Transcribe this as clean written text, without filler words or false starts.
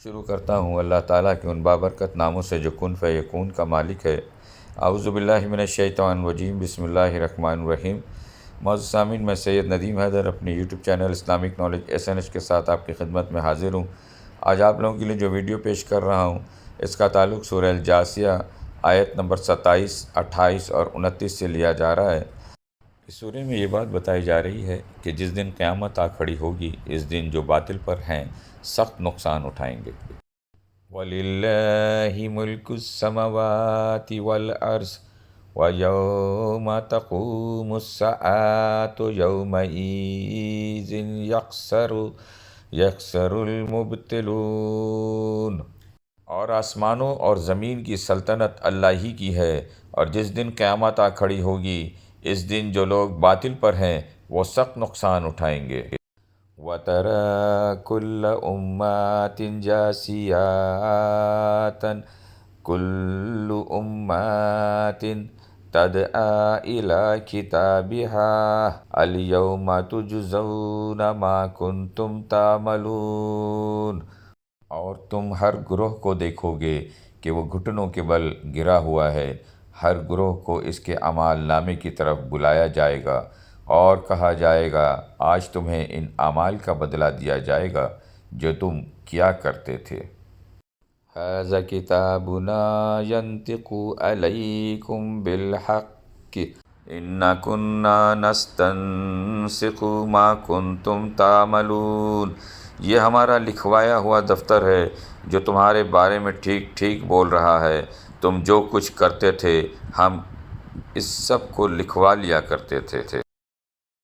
شروع کرتا ہوں اللہ تعالیٰ کے ان بابرکت ناموں سے جو کن فیکون کا مالک ہے۔ اعوذ باللہ من الشیطان الرجیم، بسم اللہ الرحمن الرحیم۔ معزز سامعین، میں سید ندیم حیدر اپنے YouTube channel Islamic knowledge SNH کے ساتھ آپ کی خدمت میں حاضر ہوں۔ آج آپ لوگوں کے لیے جو ویڈیو پیش کر رہا ہوں اس کا تعلق سورہ الجاثیہ آیت نمبر 27، 28 اور 29 سے لیا جا رہا ہے۔ اس سورہ میں یہ بات بتائی جا رہی ہے کہ جس دن قیامت آ کھڑی ہوگی، اس دن جو باطل پر ہیں سخت نقصان اٹھائیں گے۔ وَلِلَّهِ مُلْكُ السَّمَاوَاتِ وَالْأَرْضِ وَيَوْمَ تَقُومُ السَّاعَةُ يَوْمَئِذٍ يَخْسَرُ الْمُبْطِلُونَ۔ اور آسمانوں اور زمین کی سلطنت اللہ ہی کی ہے، اور جس دن قیامت آ کھڑی ہوگی اس دن جو لوگ باطل پر ہیں وہ سخت نقصان اٹھائیں گے۔ وَتَرَى كُلَّ أُمَّةٍ جَاثِيَةً كُلُّ أُمَّةٍ تَدْعَىٰ إِلَىٰ كِتَابِهَا الْيَوْمَ تُجْزَوْنَ مَا كُنتُمْ تَعْمَلُونَ۔ اور تم ہر گروہ کو دیکھو گے کہ وہ گھٹنوں کے بل گرا ہوا ہے، ہر گروہ کو اس کے اعمال نامے کی طرف بلایا جائے گا اور کہا جائے گا آج تمہیں ان اعمال کا بدلہ دیا جائے گا جو تم کیا کرتے تھے۔ ھذا کتابنا ینطق علیکم بالحق انا کنا نستنسخ ما کنتم تعملون۔ یہ ہمارا لکھوایا ہوا دفتر ہے جو تمہارے بارے میں ٹھیک ٹھیک بول رہا ہے۔ تم جو کچھ کرتے تھے ہم اس سب کو لکھوا لیا کرتے تھے۔